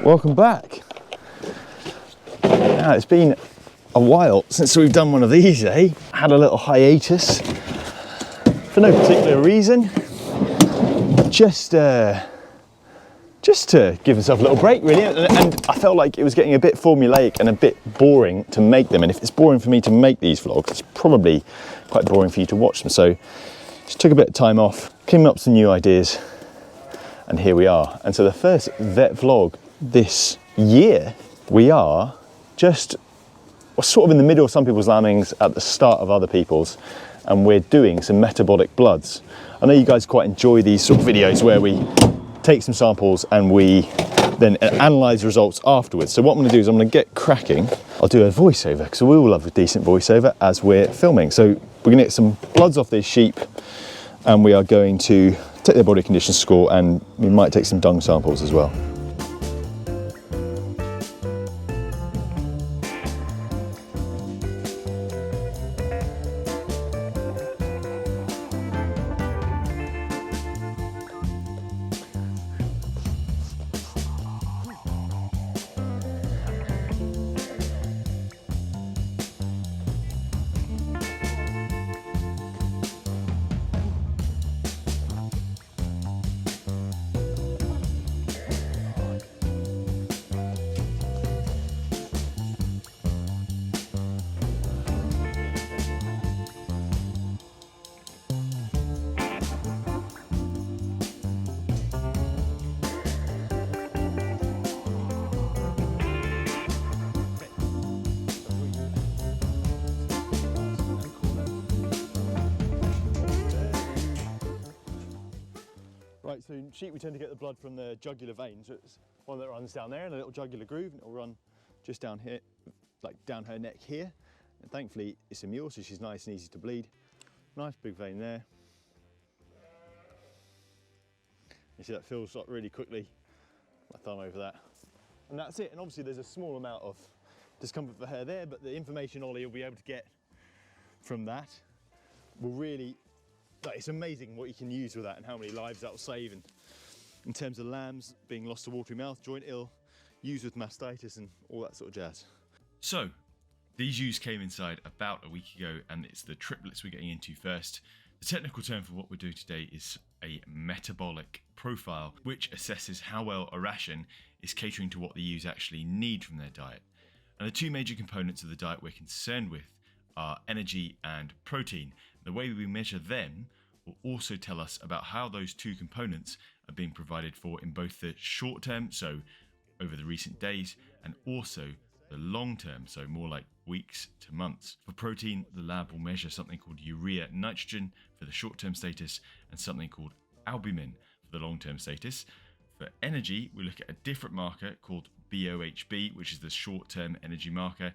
Welcome back. Now, it's been a while since we've done one of these, eh? Had a little hiatus for no particular reason. Just to give myself a little break, really. And I felt like it was getting a bit formulaic and a bit boring to make them. And if it's boring for me to make these vlogs, it's probably quite boring for you to watch them. So just took a bit of time off, came up with some new ideas, and here we are. And so the first vet vlog this year, we are just sort of in the middle of some people's lambings, at the start of other people's, and we're doing some metabolic bloods. I know you guys quite enjoy these sort of videos where we take some samples and we then analyse the results afterwards. So what I'm going to do is I'm going to get cracking. I'll do a voiceover, because we all love a decent voiceover as we're filming. So we're going to get some bloods off these sheep, and we are going to take their body condition score, and we might take some dung samples as well. Right, so in sheep we tend to get the blood from the jugular vein, so it's one that runs down there in a little jugular groove, and it'll run just down here, like down her neck here. And thankfully it's a mule, so she's nice and easy to bleed. Nice big vein there. You see that fills up really quickly, my thumb over that. And that's it, and obviously there's a small amount of discomfort for her there, but the information Ollie will be able to get from that will really, it's amazing what you can use with that and how many lives that will save. And in terms of lambs being lost to watery mouth, joint ill, ewes with mastitis and all that sort of jazz. So these ewes came inside about a week ago, and it's the triplets we're getting into first. The technical term for what we're doing today is a metabolic profile, which assesses how well a ration is catering to what the ewes actually need from their diet. And the two major components of the diet we're concerned with are energy and protein. The way we measure them will also tell us about how those two components are being provided for in both the short term, so over the recent days, and also the long term, so more like weeks to months. For protein, the lab will measure something called urea nitrogen for the short term status, and something called albumin for the long term status. For energy, we look at a different marker called BOHB, which is the short term energy marker.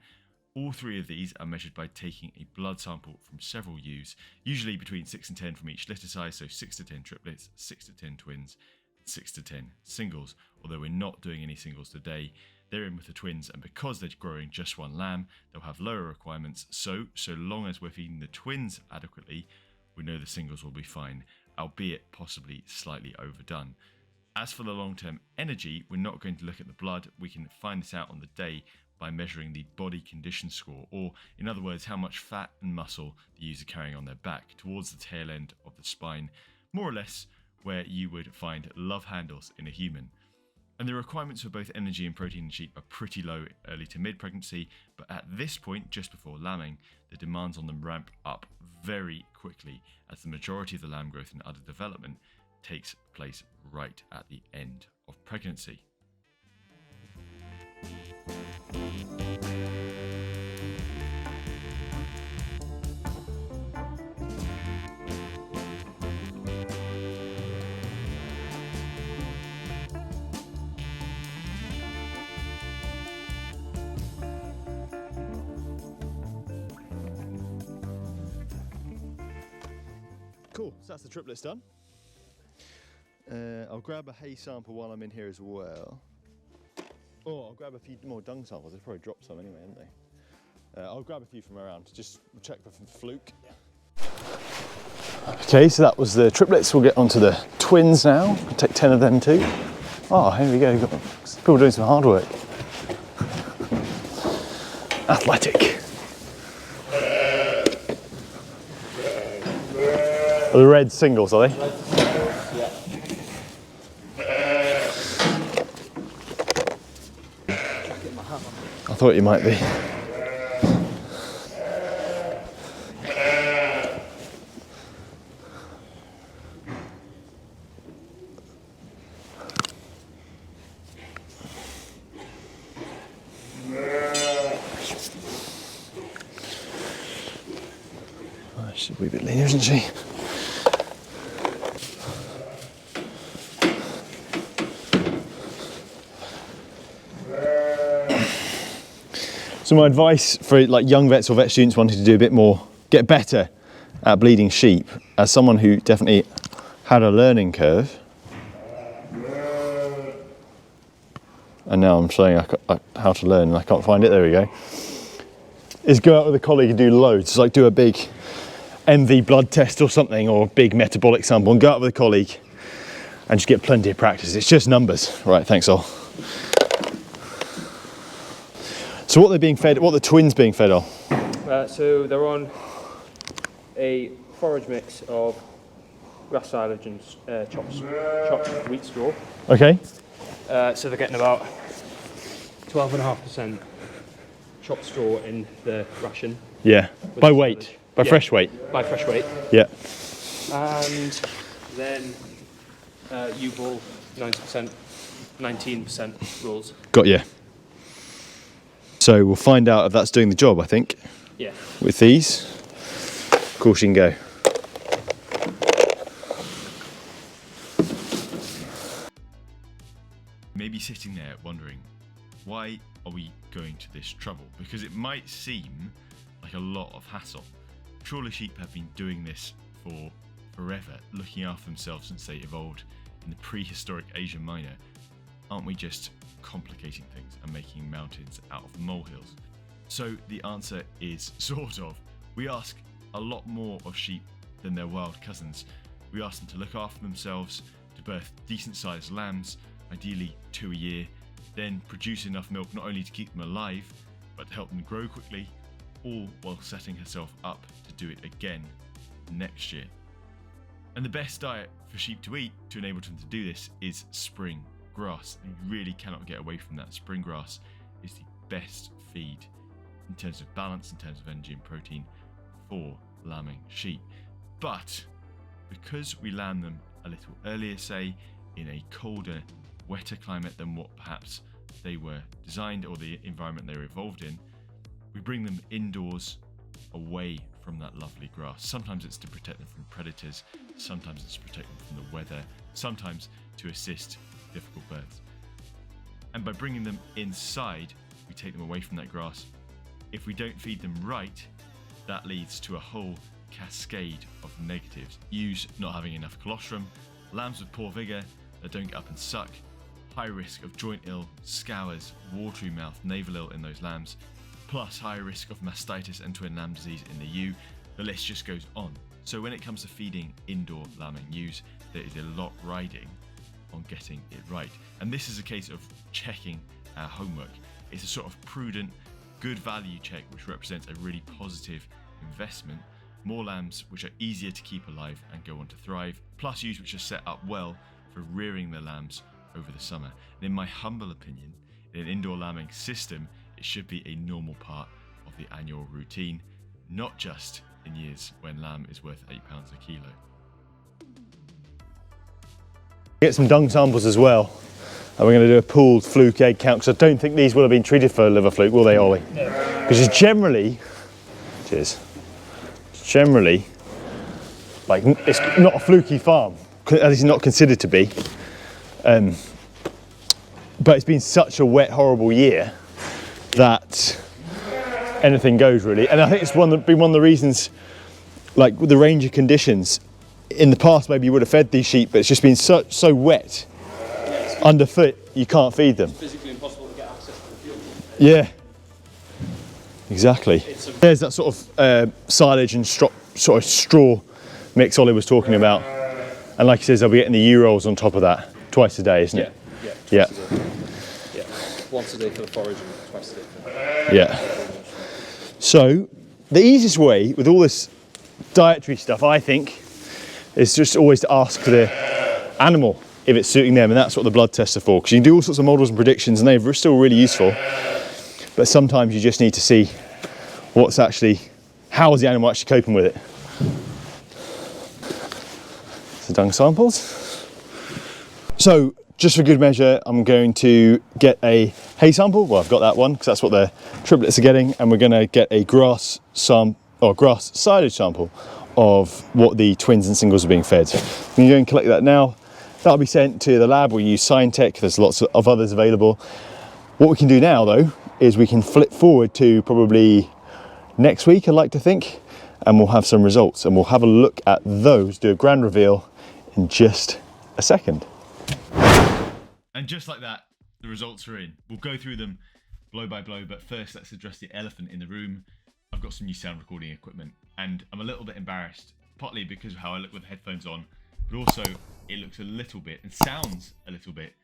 All three of these are measured by taking a blood sample from several ewes, usually between 6 and 10 from each litter size, so 6 to 10 triplets, 6 to 10 twins, 6 to 10 singles. Although we're not doing any singles today, they're in with the twins, and because they're growing just one lamb, they'll have lower requirements. So long as we're feeding the twins adequately, we know the singles will be fine, albeit possibly slightly overdone. As for the long-term energy, we're not going to look at the blood. We can find this out on the day by measuring the body condition score, or in other words, how much fat and muscle the ewes are carrying on their back towards the tail end of the spine, more or less where you would find love handles in a human. And the requirements for both energy and protein in sheep are pretty low early to mid-pregnancy, but at this point, just before lambing, the demands on them ramp up very quickly, as the majority of the lamb growth and udder development takes place right at the end of pregnancy. Cool, so that's the triplets done. I'll grab a hay sample while I'm in here as well. Oh, I'll grab a few more dung samples. They've probably dropped some anyway, haven't they? I'll grab a few from around, just check for fluke. Okay, so that was the triplets. We'll get onto the twins now. I'll take 10 of them too. Oh, here we go. Got people doing some hard work. Athletic. Are the red singles, are they? Yeah. I thought you might be. Oh, she's a wee bit leaner, isn't she? So my advice for like young vets or vet students wanting to do a bit more, get better at bleeding sheep, as someone who definitely had a learning curve, and now I'm showing how to learn and I can't find it, there we go, is go out with a colleague and do loads. It's like do a big MV blood test or something, or a big metabolic sample, and go out with a colleague and just get plenty of practice. It's just numbers. Right, thanks all. So what they're being fed, what the twins being fed on? So they're on a forage mix of grass silage and chopped wheat straw. Okay. So they're getting about 12.5% chopped straw in the ration. Yeah. By weight, silage. by Yeah. fresh weight. By fresh weight. Yeah. And then U-ball 90%, 19% rules. Got you. So we'll find out if that's doing the job, I think, Yeah. with these. Of course you can go. Maybe sitting there wondering, why are we going to this trouble? Because it might seem like a lot of hassle. Trawler sheep have been doing this for forever, looking after themselves since they evolved in the prehistoric Asia Minor. Aren't we just complicating things and making mountains out of molehills? So the answer is sort of. We ask a lot more of sheep than their wild cousins. We ask them to look after themselves, to birth decent sized lambs, ideally 2 a year, then produce enough milk not only to keep them alive, but to help them grow quickly, all while setting herself up to do it again next year. And the best diet for sheep to eat to enable them to do this is spring grass. You really cannot get away from that. Spring grass is the best feed in terms of balance, in terms of energy and protein for lambing sheep. But because we lamb them a little earlier, say in a colder, wetter climate than what perhaps they were designed or the environment they were evolved in, we bring them indoors away from that lovely grass. Sometimes it's to protect them from predators, sometimes it's to protect them from the weather, sometimes to assist difficult birds. And by bringing them inside, we take them away from that grass. If we don't feed them right, that leads to a whole cascade of negatives. Ewes not having enough colostrum, lambs with poor vigour that don't get up and suck, high risk of joint ill, scours, watery mouth, navel ill in those lambs, plus high risk of mastitis and twin lamb disease in the ewe. The list just goes on. So when it comes to feeding indoor lambing ewes, there is a lot riding on getting it right. And this is a case of checking our homework. It's a sort of prudent, good value check which represents a really positive investment. More lambs which are easier to keep alive and go on to thrive, plus ewes which are set up well for rearing their lambs over the summer. And in my humble opinion, in an indoor lambing system, it should be a normal part of the annual routine, not just in years when lamb is worth £8 a kilo. Get some dung samples as well, and we're going to do a pooled fluke egg count, because I don't think these will have been treated for liver fluke, will they, Ollie? No. Because it's generally, it's generally, like, it's not a fluky farm, as it's not considered to be, but it's been such a wet, horrible year that anything goes really. And I think it's been one of the reasons, like with the range of conditions, in the past maybe you would have fed these sheep, but it's just been so wet underfoot you can't feed them. It's physically impossible to get access to the fuel. Yeah, exactly. There's that sort of silage and sort of straw mix Ollie was talking about, and like he says, they'll be getting the ewe rolls on top of that twice a day, isn't it? Yeah, Yeah. twice a day. Yeah, once a day for the forage and twice a day for Yeah. So the easiest way with all this dietary stuff, I think, is just always to ask the animal if it's suiting them, and that's what the blood tests are for, because you can do all sorts of models and predictions and they're still really useful, but sometimes you just need to see what's actually, how is the animal actually coping with it. So dung samples. So just for good measure, I'm going to get a hay sample. Well, I've got that one because that's what the triplets are getting, and we're going to get a grass silage sample of what the twins and singles are being fed. So I'm going to go and collect that now. That'll be sent to the lab. We use Scientech. There's lots of others available. What we can do now, though, is we can flip forward to probably next week, I'd like to think, and we'll have some results, and we'll have a look at those, do a grand reveal in just a second. And just like that, the results are in. We'll go through them blow by blow, but first let's address the elephant in the room. I've got some new sound recording equipment, and I'm a little bit embarrassed, partly because of how I look with the headphones on, but also it looks a little bit, and sounds a little bit,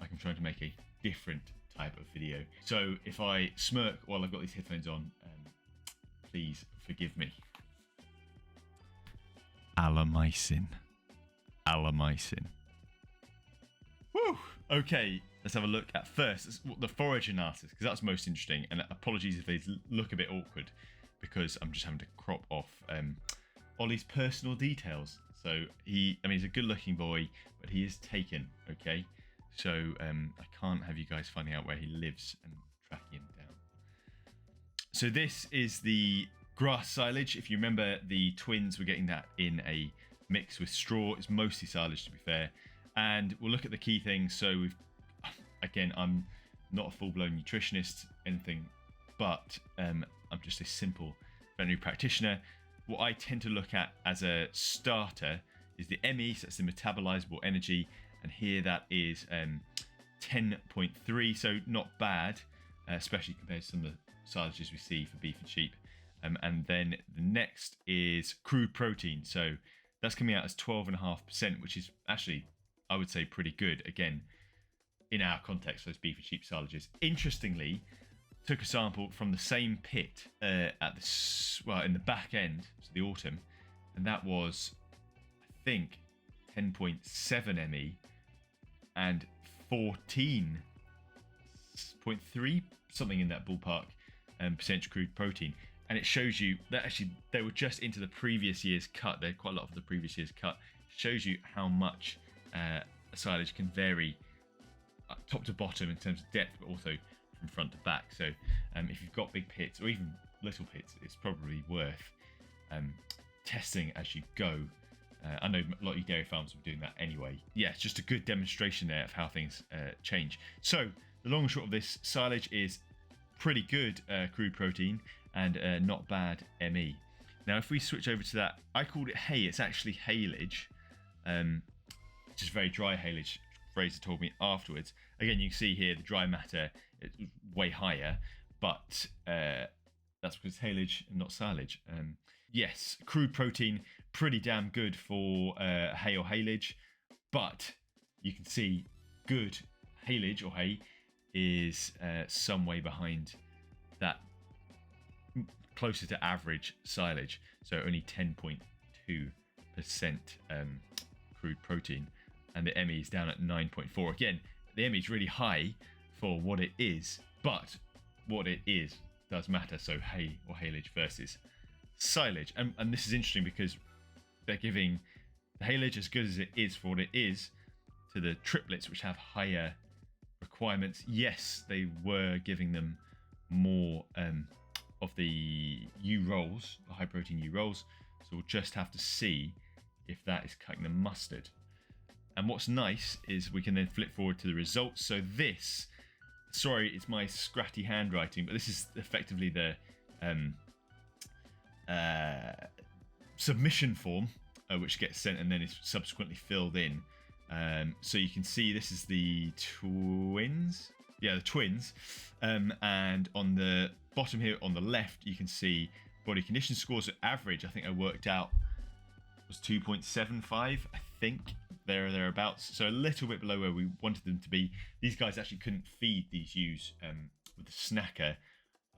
like I'm trying to make a different type of video. So if I smirk while I've got these headphones on, please forgive me. Alamycin. Woo! Okay, let's have a look at first the forage analysis, because that's most interesting. And apologies if they look a bit awkward, because I'm just having to crop off Ollie's personal details. So he's a good-looking boy, but he is taken. Okay, so I can't have you guys finding out where he lives and tracking him down. So this is the grass silage. If you remember, the twins were getting that in a mix with straw. It's mostly silage, to be fair. And we'll look at the key things. So again, I'm not a full-blown nutritionist, anything, but I'm just a simple veterinary practitioner. What I tend to look at as a starter is the ME, so that's the metabolizable energy, and here that is 10.3, so not bad, especially compared to some of the silages we see for beef and sheep. And then the next is crude protein, so that's coming out as 12.5%, which is actually, I would say, pretty good. Again, in our context, those beef and sheep silages. Interestingly, took a sample from the same pit in the back end, so the autumn, and that was, I think, 10.7 ME and 14.3, something in that ballpark, percentage crude protein. And it shows you that actually they were just into the previous year's cut. They had quite a lot of the previous year's cut. It shows you how much a silage can vary top to bottom in terms of depth, but also from front to back. So if you've got big pits or even little pits, it's probably worth testing as you go. I know a lot of you dairy farms are doing that anyway. Yeah, it's just a good demonstration there of how things change. So the long and short of this, silage is pretty good crude protein and not bad ME. Now if we switch over to that, I called it hay, it's actually haylage, which is very dry haylage. Fraser told me afterwards. Again, you can see here the dry matter is way higher, but that's because it's haylage and not silage. Yes, crude protein, pretty damn good for hay or haylage, but you can see good haylage or hay is some way behind that, closer to average silage, so only 10.2% crude protein, and the ME is down at 9.4. Again, the ME is really high for what it is, but what it is does matter. So hay or haylage versus silage, and this is interesting because they're giving the haylage, as good as it is for what it is, to the triplets, which have higher requirements. Yes, they were giving them more of the U rolls, the high protein U rolls, so we'll just have to see if that is cutting the mustard. And what's nice is we can then flip forward to the results. So this, sorry, it's my scratty handwriting, but this is effectively the submission form, which gets sent and then is subsequently filled in. So you can see this is the twins. Yeah, the twins. And on the bottom here on the left, you can see body condition scores. So average, I think I worked out, was 2.75. I think. They're thereabouts, so a little bit below where we wanted them to be. These guys actually couldn't feed these ewes with the snacker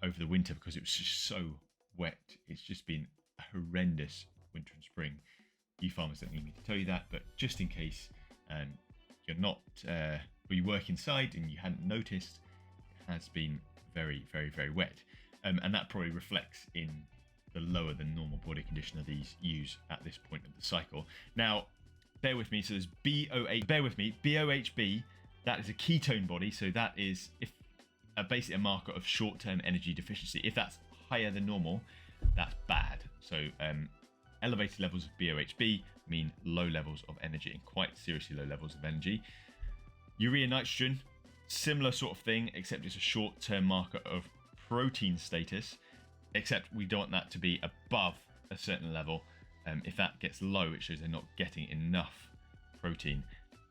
over the winter because it was just so wet. It's just been a horrendous winter and spring. You farmers don't need me to tell you that, but just in case you're not, or you work inside and you hadn't noticed, it has been very, very, very wet. And that probably reflects in the lower than normal body condition of these ewes at this point of the cycle. Now, bear with me. So there's BOHB. That is a ketone body. So that is basically a marker of short-term energy deficiency. If that's higher than normal, that's bad. So elevated levels of BOHB mean low levels of energy, and quite seriously low levels of energy. Urea nitrogen, similar sort of thing, except it's a short-term marker of protein status, except we don't want that to be above a certain level. If that gets low, it shows they're not getting enough protein.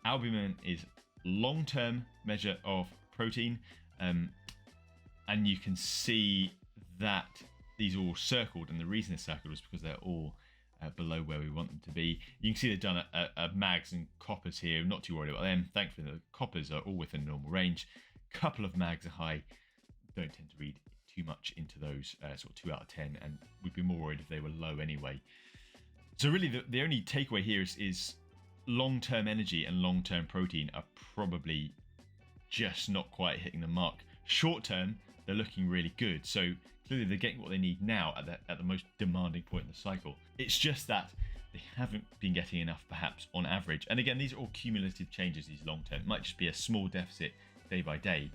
Albumin is long-term measure of protein, and you can see that these are all circled, and the reason they're circled is because they're all below where we want them to be. You can see they've done a mags and coppers here. Not too worried about them. Thankfully, the coppers are all within normal range. Couple of mags are high. Don't tend to read too much into those, sort of 2 out of 10, and we'd be more worried if they were low anyway. So really the only takeaway here is long-term energy and long-term protein are probably just not quite hitting the mark. Short-term, they're looking really good. So clearly they're getting what they need now at the most demanding point in the cycle. It's just that they haven't been getting enough perhaps on average. And again, these are all cumulative changes, these long-term. It might just be a small deficit day by day,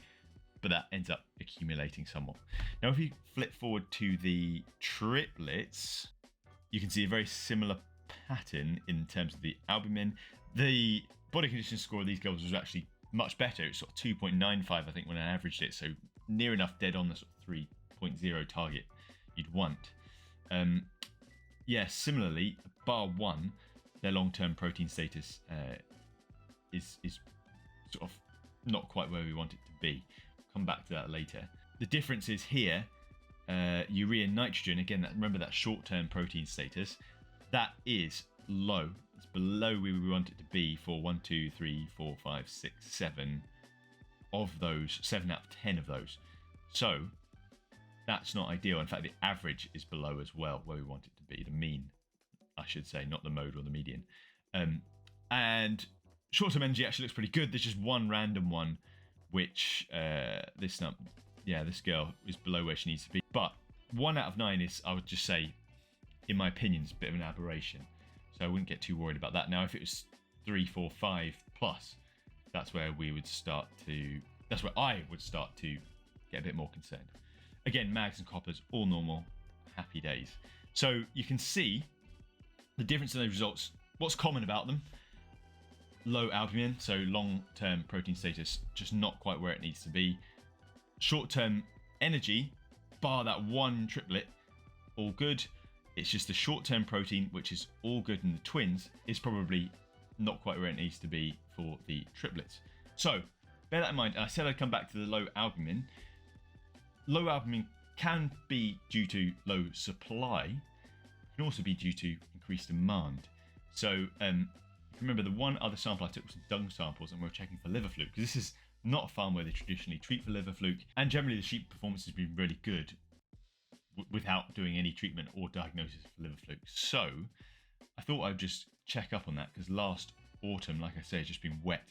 but that ends up accumulating somewhat. Now, if you flip forward to the triplets, you can see a very similar pattern in terms of the albumin. The body condition score of these girls was actually much better. It's sort of 2.95, I think, when I averaged it. So near enough dead on the sort of 3.0 target you'd want. Yeah, similarly, bar 1, their long-term protein status is sort of not quite where we want it to be. Come back to that later. The difference is here, urea nitrogen, again, remember that short-term protein status, that is low. It's below where we want it to be for 1, 2, 3, 4, 5, 6, 7 of those, 7 out of 10 of those. So that's not ideal. In fact, the average is below as well where we want it to be, the mean, I should say, not the mode or the median. And short-term energy actually looks pretty good. There's just one random one which this girl is below where she needs to be. But 1 out of 9 is, I would just say, in my opinion, is a bit of an aberration. So I wouldn't get too worried about that. Now, if it was 3, 4, 5 plus, that's where I would start to get a bit more concerned. Again, mags and coppers, all normal, happy days. So you can see the difference in those results. What's common about them? Low albumin, so long-term protein status, just not quite where it needs to be. Short-term energy, bar that one triplet, all good. It's just the short-term protein, which is all good in the twins, is probably not quite where it needs to be for the triplets. So bear that in mind. I said I'd come back to the low albumin. Low albumin can be due to low supply. It can also be due to increased demand. So remember, the one other sample I took was some dung samples, and we were checking for liver fluke, because this is not a farm where they traditionally treat for liver fluke, and generally the sheep performance has been really good without doing any treatment or diagnosis for liver fluke. So I thought I'd just check up on that, because last autumn, like I say, it's just been wet,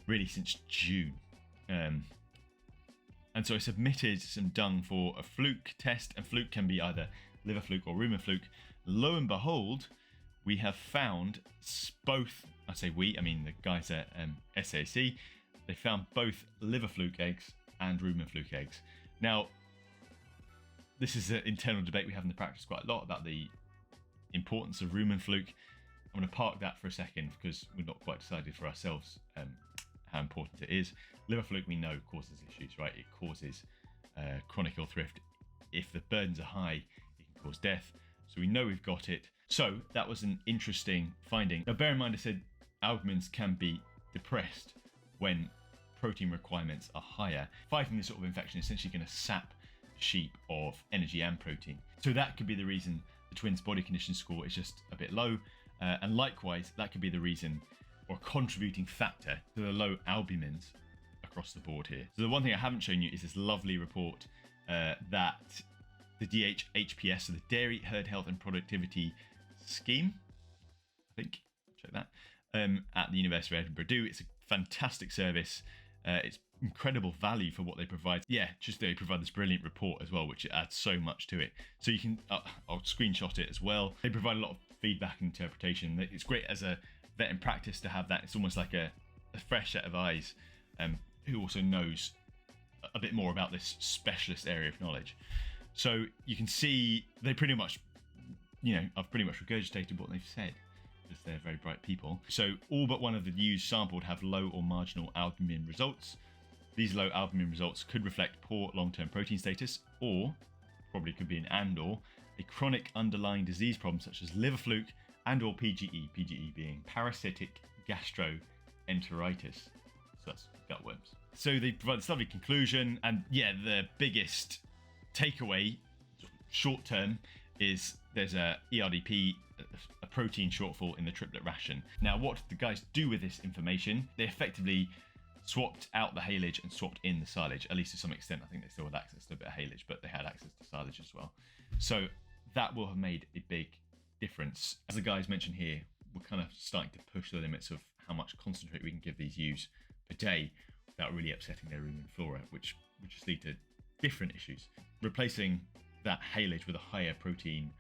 really since June. And so I submitted some dung for a fluke test, and fluke can be either liver fluke or rumen fluke. Lo and behold, we have found both, I say we, I mean the guys at SAC, they found both liver fluke eggs and rumen fluke eggs. Now, this is an internal debate we have in the practice quite a lot about the importance of rumen fluke. I'm going to park that for a second because we're not quite decided for ourselves how important it is. Liver fluke, we know, causes issues, right? It causes chronic ill thrift. If the burdens are high, it can cause death. So we know we've got it. So that was an interesting finding. Now, bear in mind, I said albumins can be depressed when protein requirements are higher. Fighting this sort of infection is essentially going to sap sheep of energy and protein. So that could be the reason the twins' body condition score is just a bit low. And likewise, that could be the reason or contributing factor to the low albumins across the board here. So the one thing I haven't shown you is this lovely report that the DHHPS, so the Dairy Herd Health and Productivity Scheme, I think, check that, at the University of Edinburgh do. It's a fantastic service. It's incredible value for what they provide. Yeah, just they provide this brilliant report as well, which adds so much to it. So you can, I'll screenshot it as well. They provide a lot of feedback and interpretation. It's great as a vet in practice to have that. It's almost like a fresh set of eyes who also knows a bit more about this specialist area of knowledge. So you can see they pretty much, I've pretty much regurgitated what they've said, because they're very bright people. So all but one of the ewes sampled have low or marginal albumin results. These low albumin results could reflect poor long-term protein status, or probably could be an and/or a chronic underlying disease problem such as liver fluke and/or PGE, PGE being parasitic gastroenteritis. So that's gut worms. So they provide this lovely conclusion, and yeah, the biggest takeaway, short term, is there's a ERDP, a protein shortfall in the triplet ration. Now, what did the guys do with this information? They effectively swapped out the haylage and swapped in the silage, at least to some extent. I think they still had access to a bit of haylage, but they had access to silage as well. So that will have made a big difference. As the guys mentioned here, we're kind of starting to push the limits of how much concentrate we can give these ewes per day without really upsetting their rumen flora, which would just lead to different issues. Replacing that haylage with a higher protein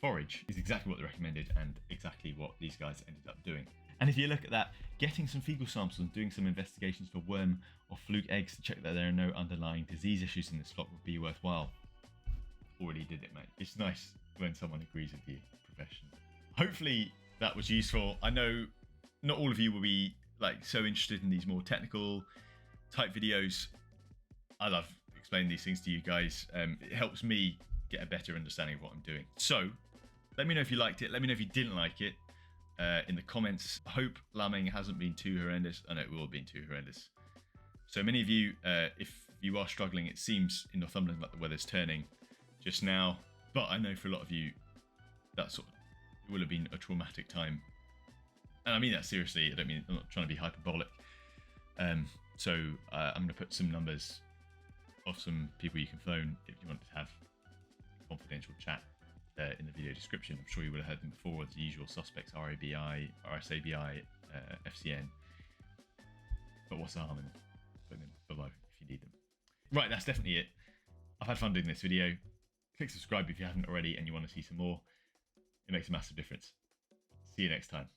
forage is exactly what they recommended and exactly what these guys ended up doing. And if you look at that, getting some fecal samples and doing some investigations for worm or fluke eggs to check that there are no underlying disease issues in this flock would be worthwhile. Already did it, mate. It's nice when someone agrees with you professionally. Hopefully that was useful. I know not all of you will be so interested in these more technical type videos. I love explaining these things to you guys. It helps me get a better understanding of what I'm doing. So let me know if you liked it. Let me know if you didn't like it in the comments. I hope lambing hasn't been too horrendous. I know it will have been too horrendous. So many of you, if you are struggling, it seems in Northumberland like the weather's turning just now. But I know for a lot of you, it will have been a traumatic time. And I mean that seriously. I'm not trying to be hyperbolic. So I'm going to put some numbers of some people you can phone if you want to have a confidential chat in the video description. I'm sure you would have heard them before, the usual suspects: RABI, RSABI, FCN. But what's the harm in putting them below if you need them? Right, that's definitely it. I've had fun doing this video. Click subscribe if you haven't already and you want to see some more. It makes a massive difference. See you next time.